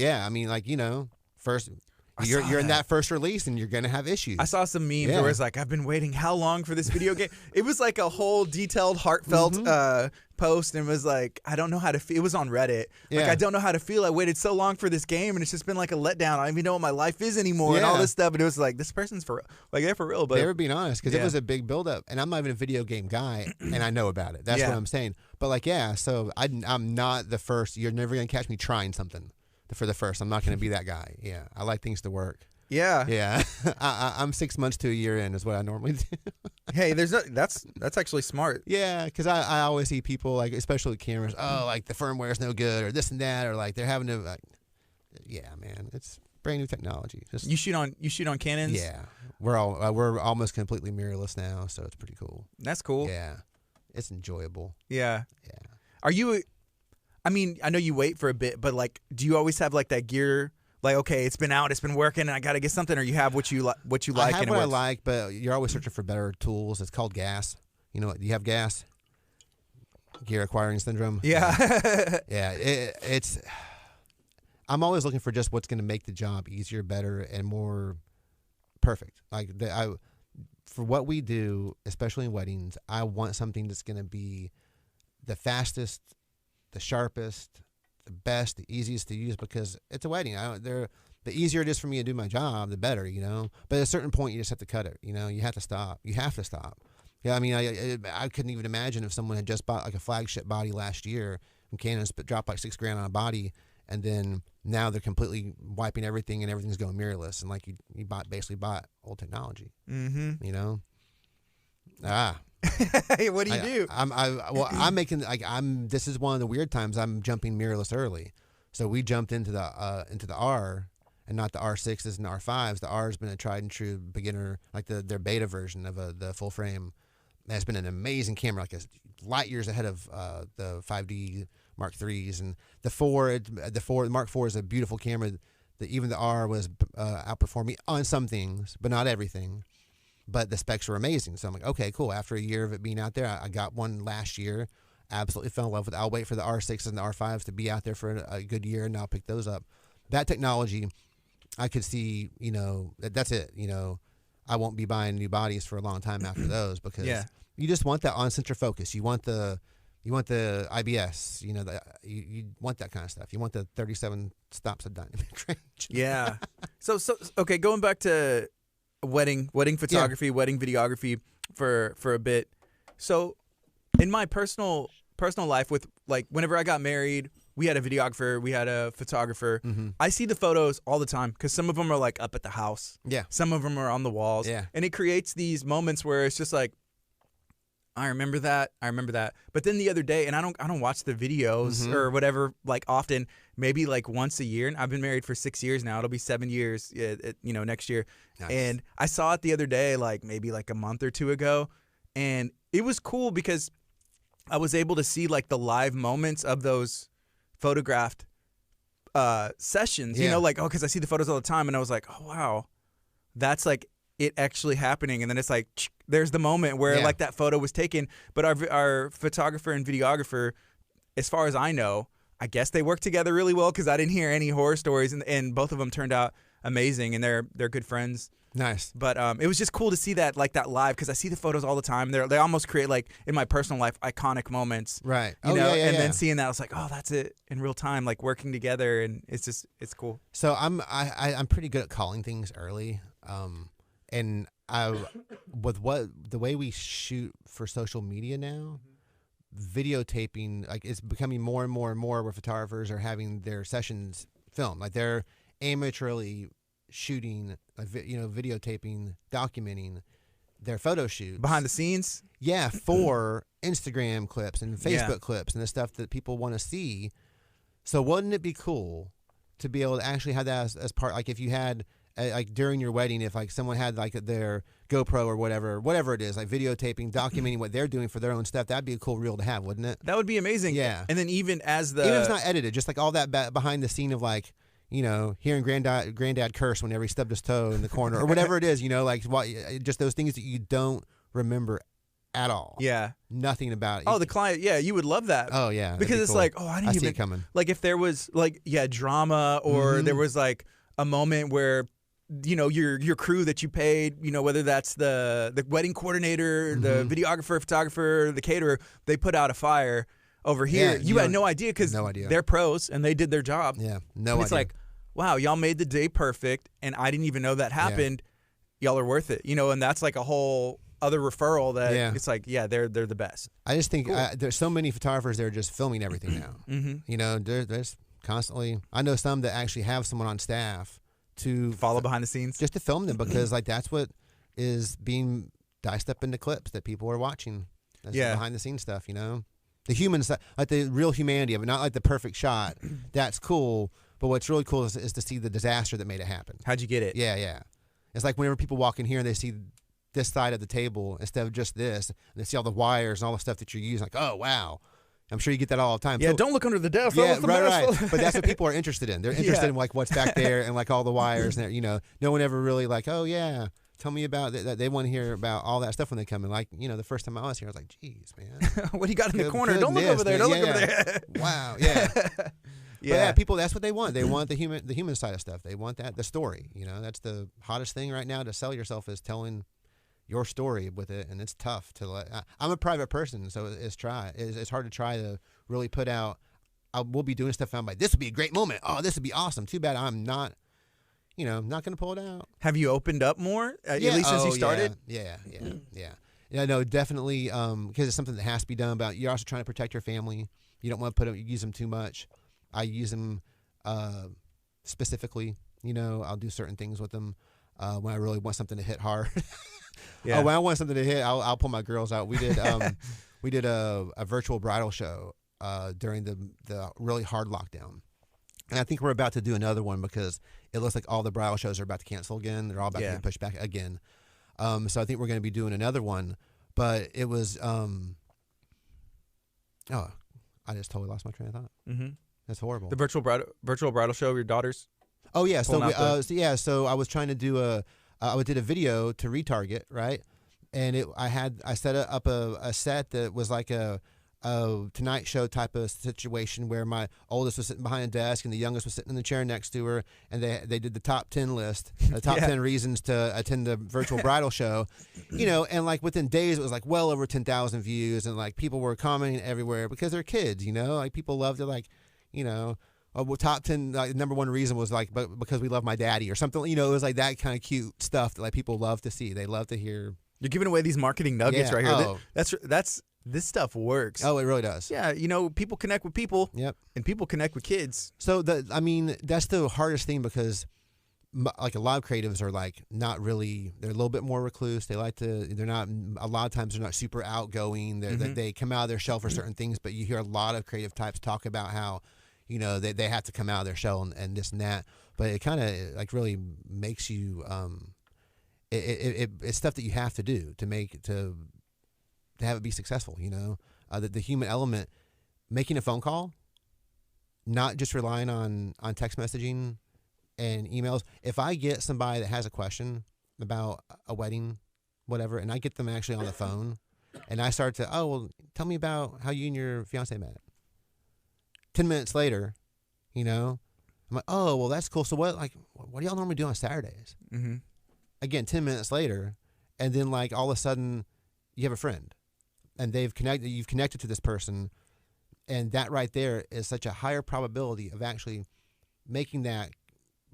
first you're in that first release and you're going to have issues. I saw some memes where it's like, I've been waiting how long for this video game? It was like a whole detailed, heartfelt post, and was like, I don't know how to feel. It was on Reddit. Like, I don't know how to feel. I waited so long for this game, and it's just been like a letdown. I don't even know what my life is anymore, and all this stuff. And it was like, this person's for like, they're for real. But they were being honest because it was a big buildup, and I'm not even a video game guy, and I know about it. That's what I'm saying. But like, so I'm not the first. You're never going to catch me trying something for the first. I'm not going to be that guy. Yeah, I like things to work. Yeah. Yeah. I'm 6 months to a year in is what I normally do. Hey, that's actually smart. Yeah, because I always see people, like, especially with cameras, oh, like the firmware's no good or this and that, or like they're having to, like, yeah, man, it's brand new technology. Just, You shoot on Canons? yeah, we're almost completely mirrorless now, so it's pretty cool. That's cool. Yeah, it's enjoyable. Yeah. Yeah. Are you? I mean, I know you wait for a bit, but like, do you always have like that gear? Like, okay, it's been out, it's been working, and I got to get something, or you have what you like, I have and it what I works? like, but you're always searching for better tools. It's called gas. You know what? Do you have gas? Gear acquiring syndrome. Yeah. Yeah. It's. I'm always looking for just what's going to make the job easier, better, and more perfect. Like for what we do, especially in weddings, I want something that's going to be the fastest, the sharpest, the best, the easiest to use, because it's a wedding. The easier it is for me to do my job, the better, you know. But at a certain point, you just have to cut it. You know, you have to stop. You have to stop. Yeah, I mean, I couldn't even imagine if someone had just bought like a flagship body last year and Canon's dropped like $6,000 on a body, and then now they're completely wiping everything and everything's going mirrorless, and like you basically bought old technology. Mm-hmm. You know. Hey, what do you do? I'm making this is one of the weird times I'm jumping mirrorless early. So we jumped into the R, and not the R6s and the R5s. The R has been a tried and true beginner, like their beta version of the full frame. And it's been an amazing camera, like light years ahead of the 5D Mark IIIs, and the Mark IV is a beautiful camera. Even the R was outperforming on some things, but not everything. But the specs were amazing. So I'm like, okay, cool. After a year of it being out there, I got one last year. Absolutely fell in love with it. I'll wait for the R6s and the R5s to be out there for a good year, and I'll pick those up. That technology, I could see, you know, that's it. You know, I won't be buying new bodies for a long time after those, because you just want that on-center focus. You want the IBS. You know, you want that kind of stuff. You want the 37 stops of dynamic range. Yeah. So okay, going back to wedding photography, wedding videography for a bit. So in my personal life, with like whenever I got married, we had a videographer, we had a photographer. Mm-hmm. I see the photos all the time because some of them are like up at the house. Yeah. Some of them are on the walls. Yeah. And it creates these moments where it's just like, I remember that. But then the other day, and I don't watch the videos or whatever like often, maybe like once a year. And I've been married for 6 years now. It'll be 7 years, next year. Nice. And I saw it the other day, like maybe like a month or two ago, and it was cool because I was able to see like the live moments of those photographed sessions. Yeah. You know, like because I see the photos all the time, and I was like, oh wow, that's like it actually happening. And then it's like there's the moment where like that photo was taken. But our photographer and videographer, as far as I know, I guess they work together really well, because I didn't hear any horror stories, and both of them turned out amazing, and they're good friends. Nice. But it was just cool to see that like that live, because I see the photos all the time. They almost create, like in my personal life, iconic moments. Right. You know, and then seeing that, I was like, oh, that's it in real time, like working together, and it's cool. So I'm pretty good at calling things early. And the way we shoot for social media now, videotaping, like, it's becoming more and more and more where photographers are having their sessions filmed. Like, they're amateurly shooting, videotaping, documenting their photo shoots. Behind the scenes? Yeah, for Instagram clips and Facebook clips and the stuff that people want to see. So wouldn't it be cool to be able to actually have that as part, like if you had, like during your wedding, if like someone had like their GoPro or whatever it is, like videotaping, documenting what they're doing for their own stuff, that'd be a cool reel to have, wouldn't it? That would be amazing. Yeah. And then even if it's not edited, just like all that behind the scene of like, hearing granddad curse whenever he stubbed his toe in the corner or whatever it is, like just those things that you don't remember at all. Yeah. Nothing about it. Oh, the client, you would love that. Oh, yeah. Because it's cool. Like, I didn't even see it coming. Like if there was like, drama, or there was like a moment where, your crew that you paid, whether that's the wedding coordinator, the videographer, photographer, the caterer, they put out a fire over here. You had no idea, because they're pros and they did their job. Yeah, and it's like, wow, y'all made the day perfect, and I didn't even know that happened. Y'all are worth it, and that's like a whole other referral that it's like, they're the best. I just think there's so many photographers that are just filming everything now. There's constantly, I know some that actually have someone on staff to follow behind the scenes, just to film them, because like that's what is being diced up into clips that people are watching. That's the behind the scenes stuff, you know, the human stuff, like the real humanity of it, not like the perfect shot. That's cool, but what's really cool is to see the disaster that made it happen. How'd you get it? Yeah. It's like whenever people walk in here and they see this side of the table instead of just this, and they see all the wires and all the stuff that you're using, like, oh wow. I'm sure you get that all the time. Yeah, so, don't look under the desk. Yeah, right. But that's what people are interested in. They're interested in like what's back there and like all the wires. And you know, no one ever really like, oh yeah, tell me about that. They want to hear about all that stuff when they come in. Like, you know, the first time I was here, I was like, geez, man, what do you got in the corner? Don't look over there. Don't look over there. Wow. Yeah. Yeah, people. That's what they want. They want the human side of stuff. They want the story. You know, that's the hottest thing right now to sell yourself, is telling your story with it, and it's tough to let. I'm a private person, so it's hard to try to really put out. We'll be doing stuff. I'm like, this would be a great moment. Oh, this would be awesome. Too bad I'm not. You know, not going to pull it out. Have you opened up more? At least since you started. Yeah. No, definitely. Because it's something that has to be done. But you're also trying to protect your family. You don't want to use them too much. I use them specifically. You know, I'll do certain things with them when I really want something to hit hard. When I want something to hit, I'll pull my girls out. We did a virtual bridal show during the really hard lockdown, and I think we're about to do another one because it looks like all the bridal shows are about to cancel again. They're all about to get pushed back again. So I think we're going to be doing another one. But it was I just totally lost my train of thought. Mm-hmm. That's horrible. The virtual bridal show of your daughters. Oh yeah, so I was trying to do I did a video to retarget, right? And I set up a set that was like a Tonight Show type of situation where my oldest was sitting behind a desk and the youngest was sitting in the chair next to her, and they did the top 10 list, the top 10 reasons to attend the virtual bridal show, you know, and like within days it was like well over 10,000 views, and like people were commenting everywhere because they're kids, you know, like people love to like, you know. Top 10, like, number one reason was like, because we love my daddy or something. You know, it was like that kind of cute stuff that like people love to see. They love to hear. You're giving away these marketing nuggets right here. Oh. That's this stuff works. Oh, it really does. Yeah, you know, people connect with people. Yep. And people connect with kids. So that's the hardest thing, because like a lot of creatives are like not really. They're a little bit more recluse. They're not. A lot of times they're not super outgoing. They come out of their shell for certain things. But you hear a lot of creative types talk about how, you know, they have to come out of their shell and this and that. But it kind of like really makes you, it's stuff that you have to do to have it be successful, you know. The human element, making a phone call, not just relying on text messaging and emails. If I get somebody that has a question about a wedding, whatever, and I get them actually on the phone, and I start to, tell me about how you and your fiance met. 10 minutes later, you know, I'm like, oh, well, that's cool. So what do y'all normally do on Saturdays? Mm-hmm. Again, 10 minutes later, and then like all of a sudden you have a friend, and you've connected to this person, and that right there is such a higher probability of actually making that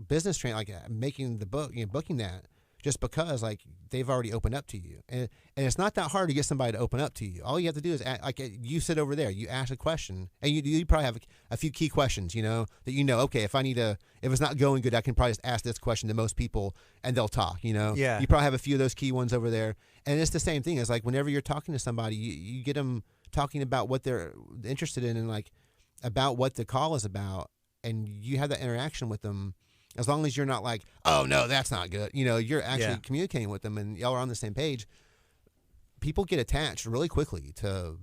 business like making the book, you know, booking that, just because like they've already opened up to you, and it's not that hard to get somebody to open up to you. All you have to do is like you sit over there, you ask a question, and you probably have a few key questions, you know, that you know. Okay, if it's not going good, I can probably just ask this question to most people, and they'll talk. You know, yeah. You probably have a few of those key ones over there, and it's the same thing. It's like whenever you're talking to somebody, you get them talking about what they're interested in and like about what the call is about, and you have that interaction with them. As long as you're not like, oh, no, that's not good. You know, you're actually communicating with them and y'all are on the same page. People get attached really quickly to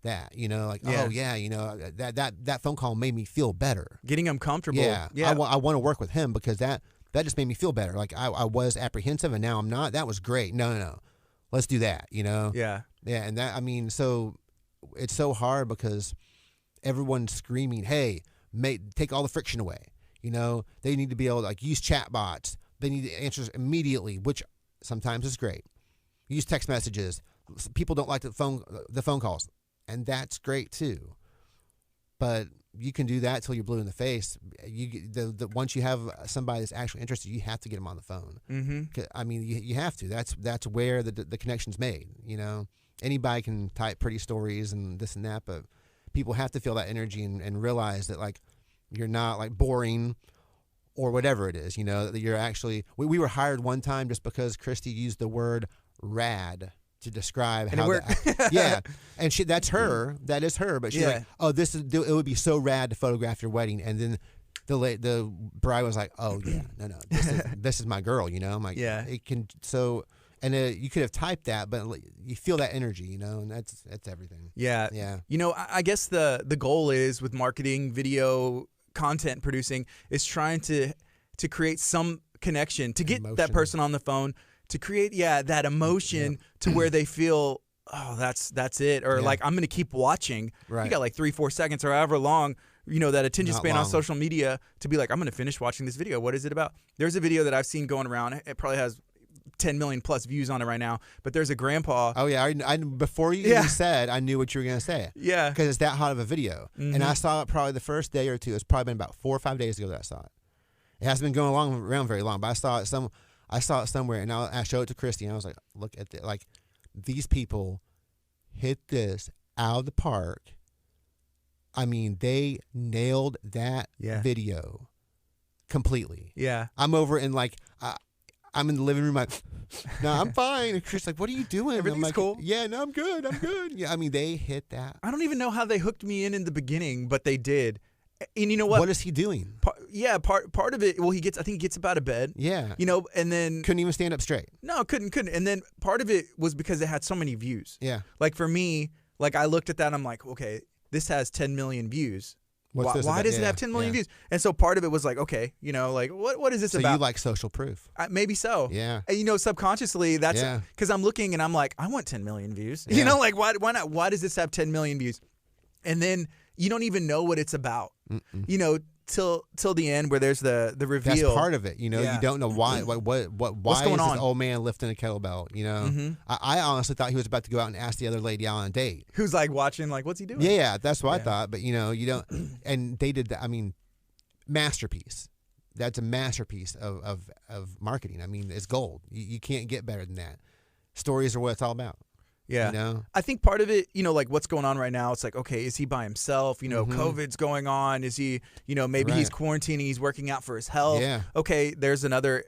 that, you know, like, oh, yeah, you know, that phone call made me feel better. Getting them comfortable. Yeah. I want to work with him because that just made me feel better. Like I was apprehensive and now I'm not. That was great. No. Let's do that, you know? Yeah. Yeah. And that, I mean, so it's so hard because everyone's screaming, hey, take all the friction away. You know, they need to be able to like use chat bots. They need answers immediately, which sometimes is great. Use text messages. People don't like the phone calls, and that's great too. But you can do that till you're blue in the face. Once you have somebody that's actually interested, you have to get them on the phone. Mm-hmm. I mean, you have to. That's where the connection's made. You know, anybody can type pretty stories and this and that, but people have to feel that energy and realize that like. You're not like boring or whatever it is, that you're actually. We were hired one time just because Christy used the word rad to describe And how. Yeah, and that's her. That is her. But she's like, oh, it would be so rad to photograph your wedding, and then. The bride was like, "Oh yeah, no, this is my girl," I'm like, yeah, it can and you could have typed that, but you feel that energy, and that's everything. Yeah, yeah. I guess the goal is with marketing, video content producing is trying to create some connection to get that person on the phone to create that emotion to where they feel. Oh, that's it, or like I'm gonna keep watching. Right. You got like 3-4 seconds or however long. That attention Not span long. on social media to be like, I'm going to finish watching this video. What is it about? There's a video that I've seen going around. It probably has 10 million plus views on it right now. But there's a grandpa. Oh, yeah. I before you even said, I knew what you were going to say. Yeah. Because it's that hot of a video. Mm-hmm. And I saw it probably the first day or two. It's probably been about 4 or 5 days ago that I saw it. It hasn't been going around very long. But I saw it somewhere. And I showed it to Christy. And I was like, look at like these people hit this out of the park. I mean, they nailed that video completely. Yeah. I'm over in I'm in the living room. No, I'm fine. And Chris like, what are you doing? Everything's I'm like, cool. Yeah, no, I'm good. Yeah, I mean, they hit that. I don't even know how they hooked me in the beginning, but they did. And you know what? What is he doing? Part of it. Well, I think he gets up out of bed. Yeah. And then couldn't even stand up straight. No, couldn't. And then part of it was because it had so many views. Yeah. Like for me, like I looked at that, and I'm like, okay. This has 10 million views. Why does it have 10 million views? And so part of it was like, okay, like what is this about? So you like social proof? Maybe so. Yeah. And, subconsciously that's because I'm looking and I'm like, I want 10 million views. Yeah. Like why not? Why does this have 10 million views? And then you don't even know what it's about. Mm-mm. Till the end where there's the reveal. That's part of it. You don't know why. Why What's going is on? This old man lifting a kettlebell? Mm-hmm. I honestly thought he was about to go out and ask the other lady out on a date. Who's like watching? Like, what's he doing? Yeah, that's what I thought. But you don't. And they did that. I mean, masterpiece. That's a masterpiece of marketing. I mean, it's gold. You can't get better than that. Stories are what it's all about. Yeah. I think part of it, like what's going on right now, it's like, okay, is he by himself? COVID's going on. Is he, maybe he's quarantining, he's working out for his health. Yeah. Okay, there's another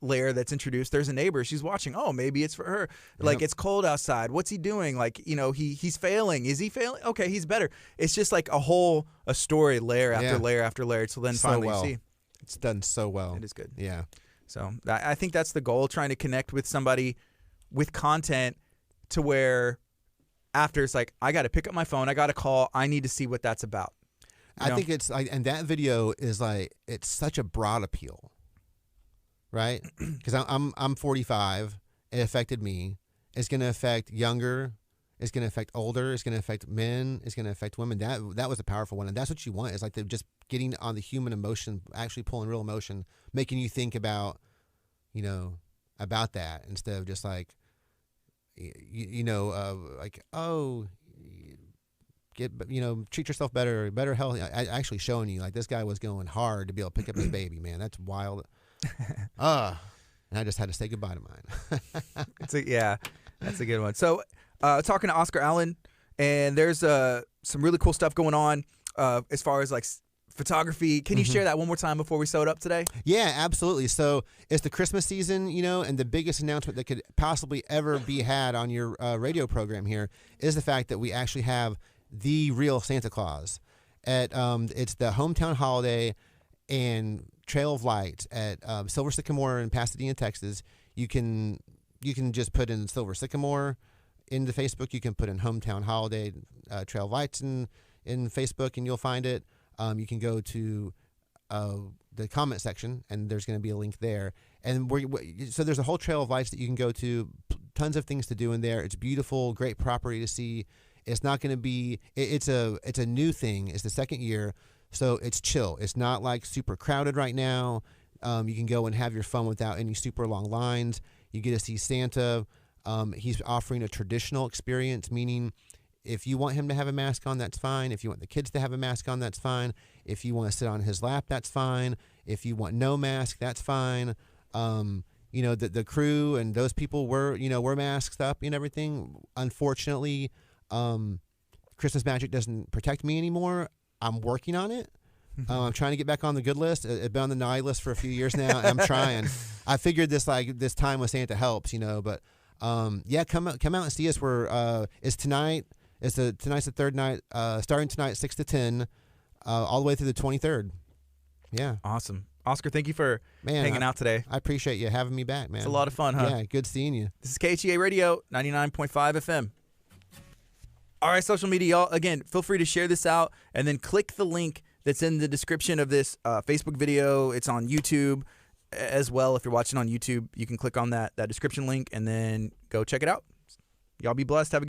layer that's introduced. There's a neighbor, she's watching. Oh, maybe it's for her. Like it's cold outside. What's he doing? Like, he's failing. Is he failing? Okay, he's better. It's just like a story layer after layer after layer till then finally you see. It's done so well. It is good. Yeah. So I think that's the goal, trying to connect with somebody with content to where after it's like, I got to pick up my phone, I got to call, I need to see what that's about. I think it's like, and that video is like, it's such a broad appeal, right? Because I'm 45. It affected me. It's going to affect younger. It's going to affect older. It's going to affect men. It's going to affect women. That was a powerful one, and that's what you want. Is like they're just getting on the human emotion, actually pulling real emotion, making you think about, about that instead of just like. Like, oh, treat yourself better health. Actually showing you like this guy was going hard to be able to pick up his baby, man. That's wild. And I just had to say goodbye to mine. That's a good one. So, talking to Oscar Allen, and there's some really cool stuff going on as far as like photography. Can you share that one more time before we sew it up today? Yeah, absolutely. So it's the Christmas season, and the biggest announcement that could possibly ever be had on your radio program here is the fact that we actually have the real Santa Claus. It's the hometown holiday and Trail of Lights at Silver Sycamore in Pasadena, Texas. You can just put in Silver Sycamore into Facebook. You can put in hometown holiday Trail of Lights in Facebook, and you'll find it. You can go to the comment section, and there's going to be a link there. And so there's a whole trail of lights that you can go to, tons of things to do in there. It's beautiful, great property to see. It's not going to be. It's a new thing. It's the second year, so it's chill. It's not like super crowded right now. You can go and have your fun without any super long lines. You get to see Santa. He's offering a traditional experience, meaning. If you want him to have a mask on, that's fine. If you want the kids to have a mask on, that's fine. If you want to sit on his lap, that's fine. If you want no mask, that's fine. The crew and those people were masked up and everything. Unfortunately, Christmas magic doesn't protect me anymore. I'm working on it, I'm trying to get back on the good list. I've been on the naughty list for a few years now. And I'm trying. I figured this time with Santa helps, But yeah, come out and see us. It's tonight. Tonight's the third night. Starting tonight, 6 to 10, all the way through the 23rd. Yeah. Awesome. Oscar, thank you for hanging out today. I appreciate you having me back, man. It's a lot of fun, huh? Yeah, good seeing you. This is KHEA Radio, 99.5 FM. All right, social media, y'all. Again, feel free to share this out and then click the link that's in the description of this Facebook video. It's on YouTube as well. If you're watching on YouTube, you can click on that description link and then go check it out. Y'all be blessed. Have a